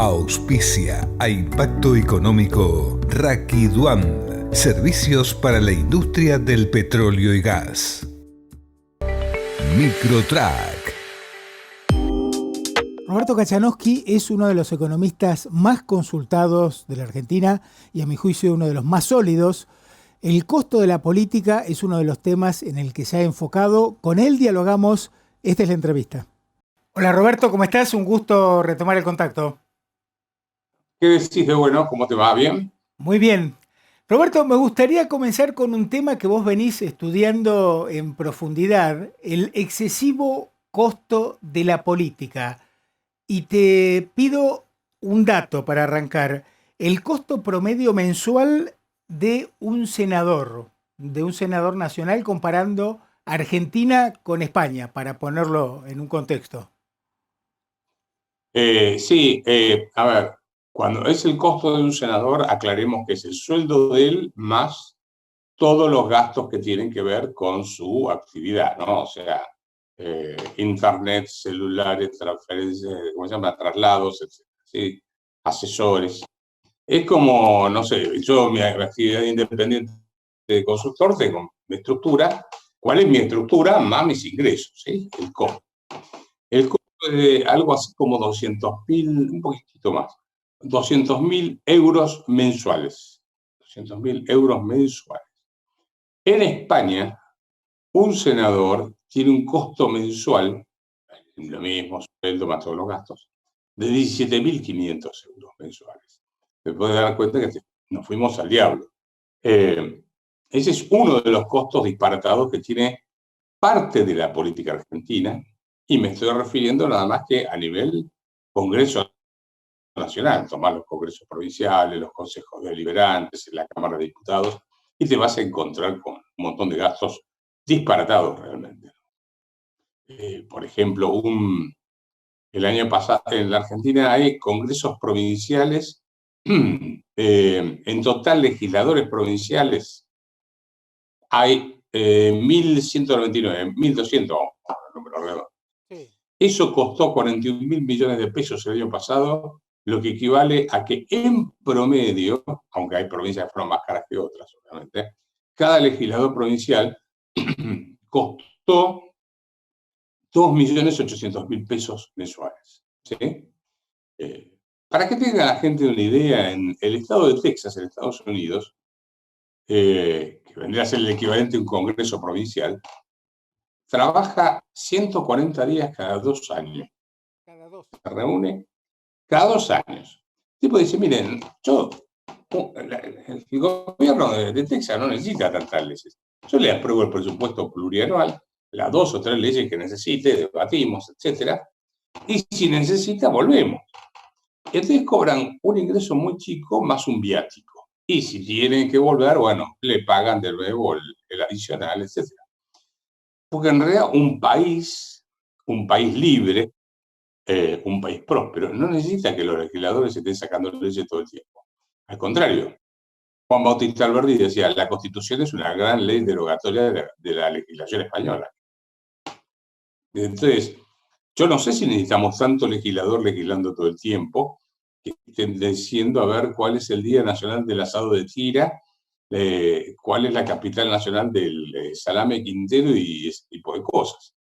Auspicia a Impacto Económico Rakiduam, servicios para la industria del petróleo y gas. Microtrack. Roberto Kachanowski es uno de los economistas más consultados de la Argentina y, a mi juicio, uno de los más sólidos. El costo de la política es uno de los temas en el que se ha enfocado. Con él dialogamos. Esta es la entrevista. Hola Roberto, ¿cómo estás? Un gusto retomar el contacto. ¿Qué decís de bueno? ¿Cómo te va? ¿Bien? Muy bien. Roberto, me gustaría comenzar con un tema que vos venís estudiando en profundidad, el excesivo costo de la política. Y te pido un dato para arrancar. El costo promedio mensual de un senador nacional, comparando Argentina con España, para ponerlo en un contexto. Sí, a ver, cuando es el costo de un senador, aclaremos que es el sueldo de él más todos los gastos que tienen que ver con su actividad, ¿no? O sea, internet, celulares, transferencias, ¿cómo se llama? Traslados, etcétera, ¿sí? Asesores. Es como, no sé, yo mi actividad independiente de consultor tengo mi estructura. ¿Cuál es mi estructura? Más mis ingresos, ¿sí? El costo. El costo es de algo así como 200.000, un poquitito más, 200.000 euros mensuales. 200.000 euros mensuales. En España, un senador tiene un costo mensual, lo mismo, sueldo más todos los gastos, de 17.500 euros mensuales. Te puedes dar cuenta que nos fuimos al diablo. Ese es uno de los costos disparatados que tiene parte de la política argentina, y me estoy refiriendo nada más que a nivel Congreso Nacional. Tomar los congresos provinciales, los consejos deliberantes, en la Cámara de Diputados, y te vas a encontrar con un montón de gastos disparatados realmente. Por ejemplo, el año pasado en la Argentina hay congresos provinciales, en total legisladores provinciales hay 1.199, 1.200, número redondo. Sí. Eso costó 41.000 millones de pesos el año pasado, lo que equivale a que en promedio, aunque hay provincias que fueron más caras que otras, obviamente, cada legislador provincial costó 2.800.000 pesos mensuales. ¿Sí? Para que tenga la gente una idea, en el estado de Texas, en Estados Unidos, que vendría a ser el equivalente a un congreso provincial, trabaja 140 días cada 2 años. Se reúne cada 2 años. El tipo dice, miren, el gobierno de Texas no necesita tantas leyes. Yo le apruebo el presupuesto plurianual, las 2 o 3 leyes que necesite, debatimos, etc. Y si necesita, volvemos. Entonces cobran un ingreso muy chico más un viático. Y si tienen que volver, bueno, le pagan de nuevo el adicional, etc. Porque en realidad un país libre, un país próspero, no necesita que los legisladores estén sacando leyes todo el tiempo. Al contrario, Juan Bautista Alberdi decía, la Constitución es una gran ley derogatoria de la legislación española. Entonces, yo no sé si necesitamos tanto legislador legislando todo el tiempo, que estén diciendo a ver cuál es el Día Nacional del Asado de Tira, cuál es la capital nacional del salame quintero y ese tipo de cosas.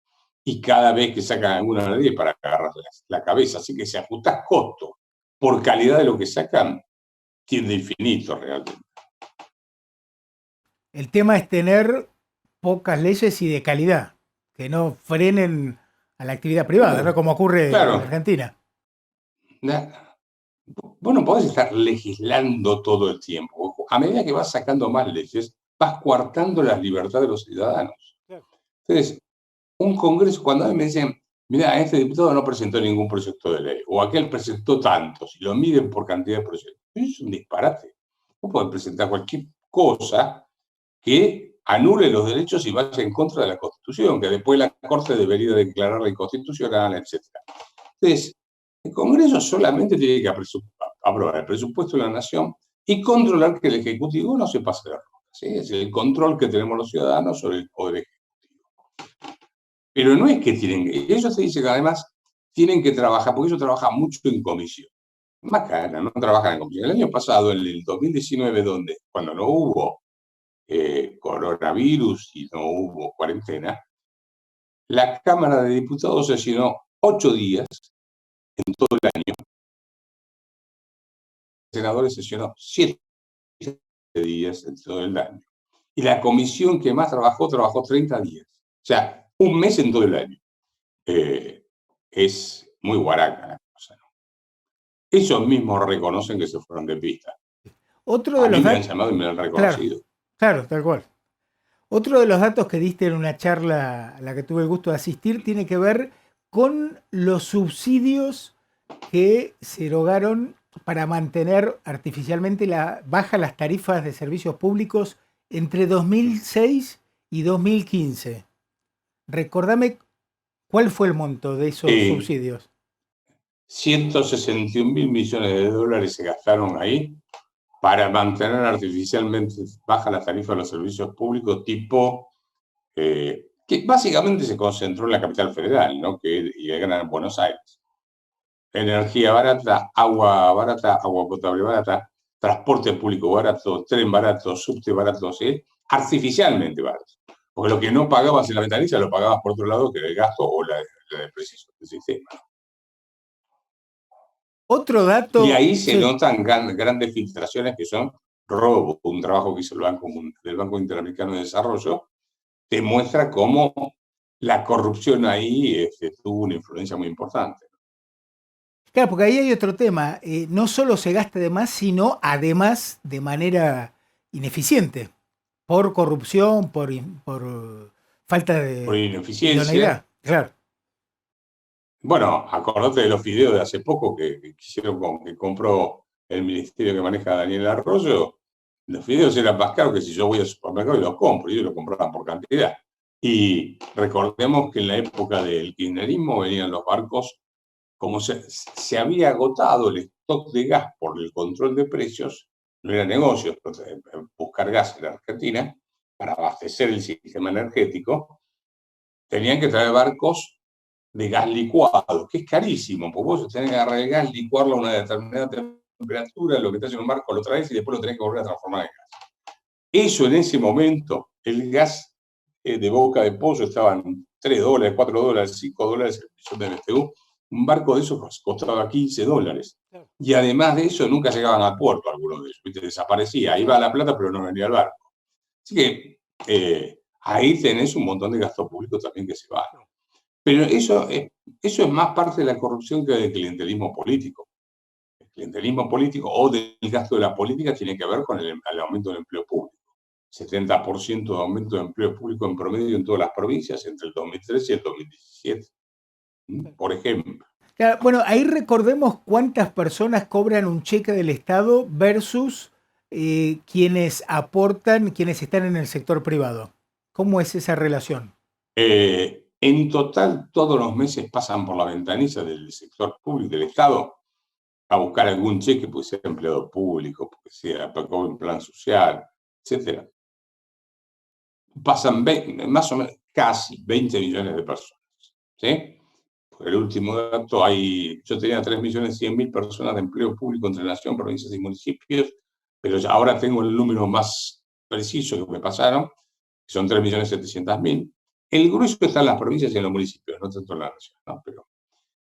Y cada vez que sacan alguna ley para agarrar la cabeza. Así que si ajustás costo por calidad de lo que sacan, tiende infinito realmente. El tema es tener pocas leyes y de calidad, que no frenen a la actividad privada, ¿no? Como ocurre en Argentina. Vos no podés estar legislando todo el tiempo. A medida que vas sacando más leyes, vas coartando las libertades de los ciudadanos. Entonces, un congreso, cuando a mí me dicen, mira, este diputado no presentó ningún proyecto de ley, o aquel presentó tantos, y lo miden por cantidad de proyectos, eso es un disparate. No pueden presentar cualquier cosa que anule los derechos y vaya en contra de la Constitución, que después la Corte debería declararla inconstitucional, etc. Entonces, el Congreso solamente tiene que aprobar el presupuesto de la Nación y controlar que el Ejecutivo no se pase de rosca. ¿Sí? Es el control que tenemos los ciudadanos sobre el Poder Ejecutivo. Pero no es que ellos se dicen que además tienen que trabajar, porque ellos trabajan mucho en comisión. macana, no trabajan en comisión. El año pasado, en el 2019, cuando no hubo coronavirus y no hubo cuarentena, la Cámara de Diputados sesionó 8 días en todo el año. El senador sesionó 7 días en todo el año. Y la comisión que más trabajó 30 días. O sea, un mes en todo el año. Es muy guaraca la cosa, ¿no? Ellos mismos reconocen que se fueron de pista. Otro de A mí los me han datos, llamado y me lo han claro, reconocido. claro, tal cual. Otro de los datos que diste en una charla a la que tuve el gusto de asistir tiene que ver con los subsidios que se erogaron para mantener artificialmente bajas las tarifas de servicios públicos entre 2006 y 2015. Recordame cuál fue el monto de esos subsidios. 161 mil millones de dólares se gastaron ahí para mantener artificialmente baja la tarifa de los servicios públicos, tipo que básicamente se concentró en la capital federal, ¿no? Y en Buenos Aires. Energía barata, agua potable barata, transporte público barato, tren barato, subte barato, ¿sí? Artificialmente barato. Porque lo que no pagabas en la ventanilla lo pagabas por otro lado, que era el gasto o la depreciación del sistema. Otro dato. Y ahí se notan grandes filtraciones que son robo. Un trabajo que hizo del Banco Interamericano de Desarrollo demuestra cómo la corrupción ahí tuvo una influencia muy importante. Claro, porque ahí hay otro tema. No solo se gasta de más, sino además de manera ineficiente. Por corrupción, por falta de Por ineficiencia. idoneidad. Claro. Bueno, acordate de los videos de hace poco que compró el ministerio que maneja Daniel Arroyo. Los videos eran más caros que si yo voy al supermercado y los compro. Y ellos los compraban por cantidad. Y recordemos que en la época del kirchnerismo venían los barcos, como se había agotado el stock de gas por el control de precios, no era negocio buscar gas en la Argentina para abastecer el sistema energético, tenían que traer barcos de gas licuado, que es carísimo, porque vos tenés que agarrar el gas, licuarlo a una determinada temperatura, lo que te hace en un barco lo traes y después lo tenés que volver a transformar en gas. Eso en ese momento, el gas de boca de pollo estaba en $3, $4, $5 el millón de BTU. Un barco de esos costaba $15. Y además de eso, nunca llegaban al puerto algunos de ellos. Desaparecía. Iba a la plata, pero no venía al barco. Así que ahí tenés un montón de gasto público también que se va. Pero eso es más parte de la corrupción que del clientelismo político. El clientelismo político o del gasto de la política tiene que ver con el aumento del empleo público. 70% de aumento de empleo público en promedio en todas las provincias entre el 2013 y el 2017, por ejemplo. Claro, bueno, ahí recordemos cuántas personas cobran un cheque del Estado versus quienes aportan, quienes están en el sector privado. ¿Cómo es esa relación? En total, todos los meses pasan por la ventanilla del sector público, del Estado, a buscar algún cheque, puede ser empleado público, porque sea un plan social, etcétera. Pasan más o menos casi 20 millones de personas, ¿sí? Por el último dato, yo tenía 3.100.000 personas de empleo público entre nación, provincias y municipios, pero ahora tengo el número más preciso que me pasaron, que son 3.700.000. El grueso está en las provincias y en los municipios, no tanto en la nación, ¿no? Pero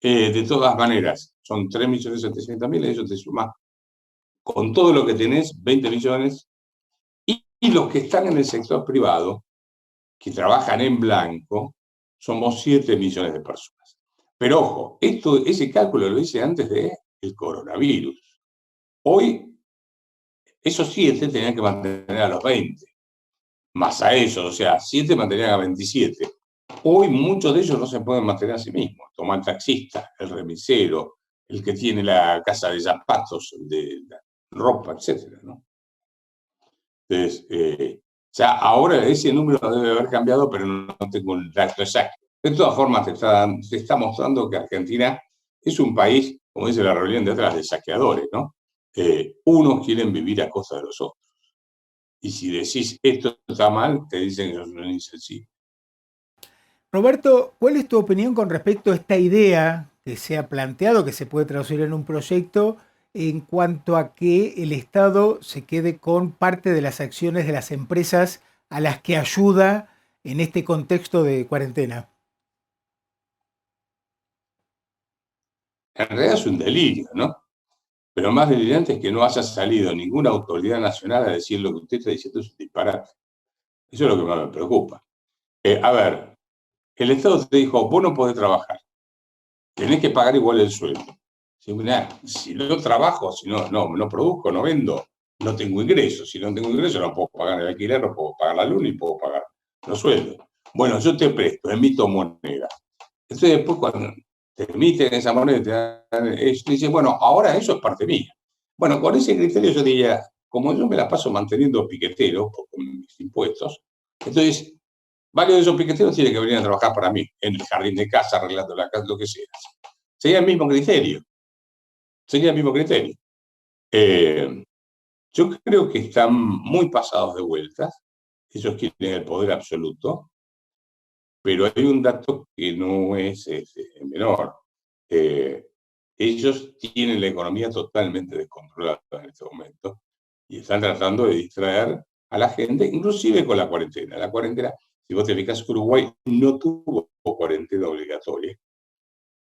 de todas maneras, son 3.700.000, eso te suma con todo lo que tenés, 20 millones, y los que están en el sector privado, que trabajan en blanco, somos 7 millones de personas. Pero ojo, ese cálculo lo hice antes del coronavirus. Hoy, esos 7 tenían que mantener a los 20, más a ellos, o sea, 7 mantenían a 27. Hoy muchos de ellos no se pueden mantener a sí mismos. Toma el taxista, el remisero, el que tiene la casa de zapatos, de ropa, etc., ¿no? Entonces, ya ahora ese número debe haber cambiado, pero no tengo el dato exacto. De todas formas, te está mostrando que Argentina es un país, como dice la rebelión de atrás, de saqueadores, ¿no? Unos quieren vivir a costa de los otros. Y si decís esto está mal, te dicen que sos un insensible. Roberto, ¿cuál es tu opinión con respecto a esta idea que se ha planteado, que se puede traducir en un proyecto, en cuanto a que el Estado se quede con parte de las acciones de las empresas a las que ayuda en este contexto de cuarentena. En realidad es un delirio, ¿no? Pero más delirante es que no haya salido ninguna autoridad nacional a decir lo que usted está diciendo es un disparate. Eso es lo que más me preocupa. A ver, el Estado te dijo, vos no podés trabajar, tenés que pagar igual el sueldo. Si no trabajo, si no produzco, no vendo, no tengo ingresos. Si no tengo ingresos, no puedo pagar el alquiler, no puedo pagar la luz, ni puedo pagar los sueldos. Bueno, yo te presto, emito moneda. Entonces, después, cuando te emiten esa moneda, te dicen, bueno, ahora eso es parte mía. Bueno, con ese criterio yo diría, como yo me la paso manteniendo piqueteros con mis impuestos, entonces varios de esos piqueteros tienen que venir a trabajar para mí, en el jardín de casa, arreglando la casa, lo que sea. Sería el mismo criterio. Sería el mismo criterio. Yo creo que están muy pasados de vueltas. Ellos quieren el poder absoluto, pero hay un dato que no es menor. Ellos tienen la economía totalmente descontrolada en este momento y están tratando de distraer a la gente, inclusive con la cuarentena. La cuarentena, si vos te fijas, Uruguay no tuvo cuarentena obligatoria,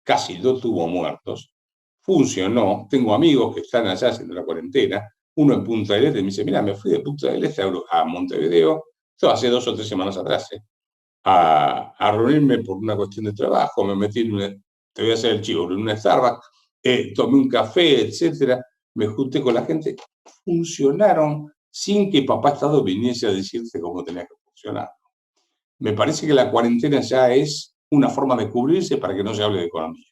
casi no tuvo muertos, funcionó. Tengo amigos que están allá haciendo la cuarentena, uno en Punta del Este, me dice, mira, me fui de Punta del Este a Montevideo, esto hace 2 o 3 semanas atrás, a reunirme por una cuestión de trabajo, me metí te voy a hacer el chivo, en una Starbucks, tomé un café, etcétera, me junté con la gente, funcionaron sin que papá Estado viniese a decirte cómo tenía que funcionar. Me parece que la cuarentena ya es una forma de cubrirse para que no se hable de economía.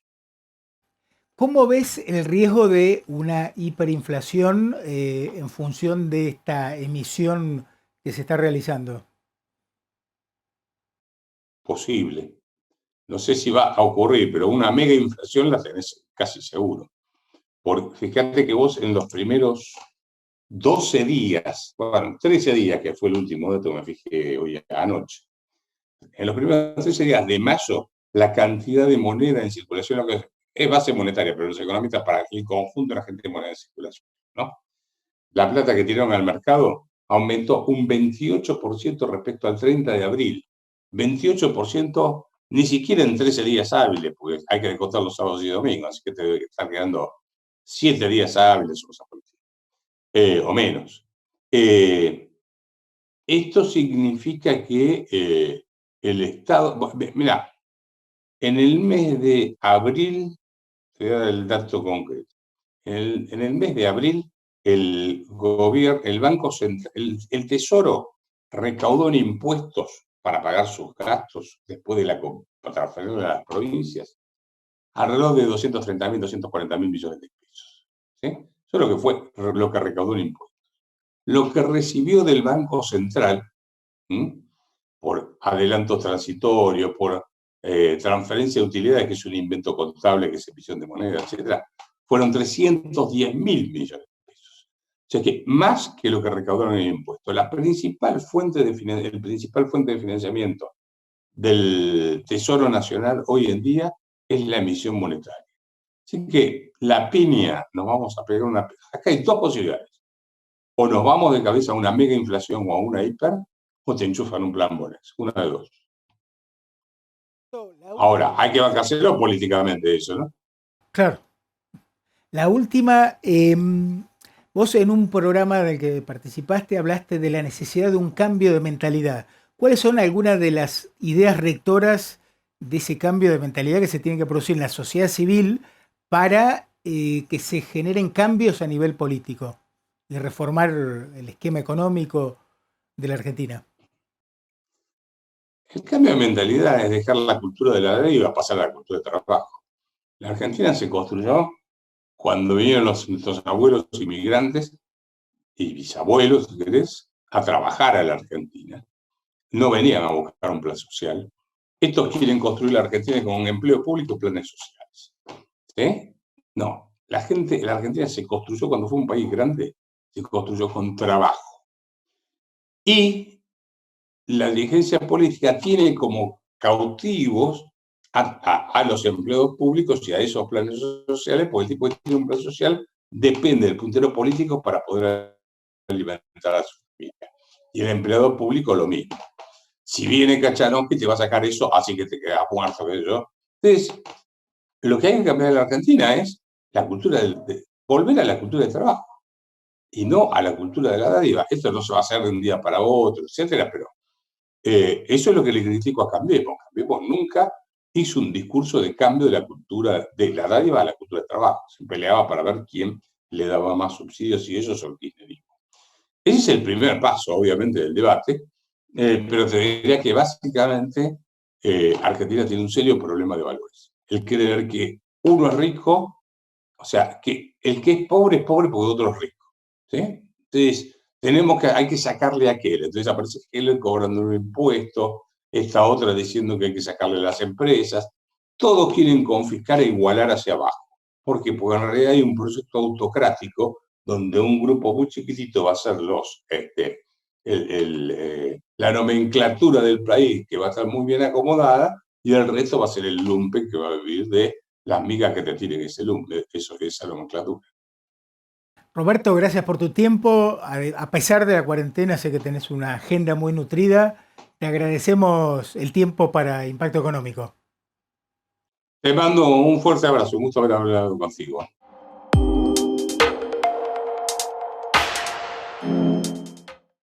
¿Cómo ves el riesgo de una hiperinflación en función de esta emisión que se está realizando? Posible. No sé si va a ocurrir, pero una mega inflación la tenés casi seguro. Porque fíjate que vos en los primeros 12 días, bueno, 13 días, que fue el último dato que me fijé hoy anoche, en los primeros 13 días de mayo, la cantidad de moneda en circulación, lo que es base monetaria, pero los economistas para el conjunto de la gente de moneda en circulación, ¿no? La plata que tiraron al mercado aumentó un 28% respecto al 30 de abril. 28% ni siquiera en 13 días hábiles, porque hay que descontar los sábados y domingos, así que te debe estar quedando 7 días hábiles o menos. Esto significa que el Estado, mira, en el mes de abril, te voy a dar el dato concreto, en el mes de abril, el gobierno, el Banco Central, el Tesoro recaudó en impuestos para pagar sus gastos después de la transferencia de las provincias alrededor de 230.000, 240.000 millones de pesos. ¿Sí? Eso es lo que fue lo que recaudó en impuestos. Lo que recibió del Banco Central, por adelantos transitorios, por transferencia de utilidades, que es un invento contable, que es emisión de moneda, etcétera, fueron 310.000 millones de pesos. O sea que más que lo que recaudaron en el impuesto, el principal fuente de financiamiento del Tesoro Nacional hoy en día es la emisión monetaria. Así que la piña, nos vamos a pegar una... Acá hay dos posibilidades. O nos vamos de cabeza a una mega inflación o a una hiper, o te enchufan un plan Bonex. Una de dos. Ahora, hay que bancárselo políticamente eso, ¿no? Claro. La última, vos en un programa del que participaste hablaste de la necesidad de un cambio de mentalidad. ¿Cuáles son algunas de las ideas rectoras de ese cambio de mentalidad que se tiene que producir en la sociedad civil para que se generen cambios a nivel político y reformar el esquema económico de la Argentina? El cambio de mentalidad es dejar la cultura de la ley y va a pasar a la cultura del trabajo. La Argentina se construyó cuando vinieron nuestros abuelos inmigrantes y bisabuelos, si querés, a trabajar a la Argentina. No venían a buscar un plan social. Estos quieren construir la Argentina con un empleo público y planes sociales. ¿Sí? No, la Argentina se construyó cuando fue un país grande, se construyó con trabajo. Y la dirigencia política tiene como cautivos a los empleados públicos y a esos planes sociales, porque el tipo tiene un plan social depende del puntero político para poder alimentar a su familia. Y el empleado público lo mismo. Si viene Kachanowski te va a sacar eso, así que te quedas muerto. Entonces, lo que hay que cambiar en la Argentina es la cultura volver a la cultura del trabajo y no a la cultura de la dádiva. Esto no se va a hacer de un día para otro, etcétera, pero eso es lo que le critico a Cambiemos. Cambiemos nunca hizo un discurso de cambio de la cultura de la dádiva a la cultura del trabajo. Se peleaba para ver quién le daba más subsidios y ellos son el kirchnerismo. Ese es el primer paso, obviamente, del debate, pero te diría que básicamente Argentina tiene un serio problema de valores. El creer que uno es rico, o sea, que el que es pobre porque otro es rico. ¿Sí? Entonces, hay que sacarle a aquel. Entonces aparece aquel cobrando un impuesto, esta otra diciendo que hay que sacarle a las empresas. Todos quieren confiscar e igualar hacia abajo. ¿Por qué? Porque en realidad hay un proyecto autocrático donde un grupo muy chiquitito va a ser la nomenclatura del país, que va a estar muy bien acomodada, y el resto va a ser el lumpen que va a vivir de las migas que te tiren esa nomenclatura. Roberto, gracias por tu tiempo. A pesar de la cuarentena, sé que tenés una agenda muy nutrida. Te agradecemos el tiempo para Impacto Económico. Te mando un fuerte abrazo. Un gusto haber hablado contigo.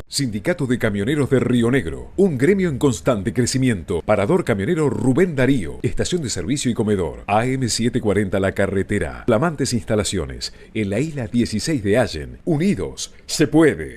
Sindicato de Camioneros de Río Negro, un gremio en constante crecimiento. Parador camionero Rubén Darío, estación de servicio y comedor. AM 740 La Carretera. Flamantes instalaciones en la isla 16 de Allen. Unidos, se puede.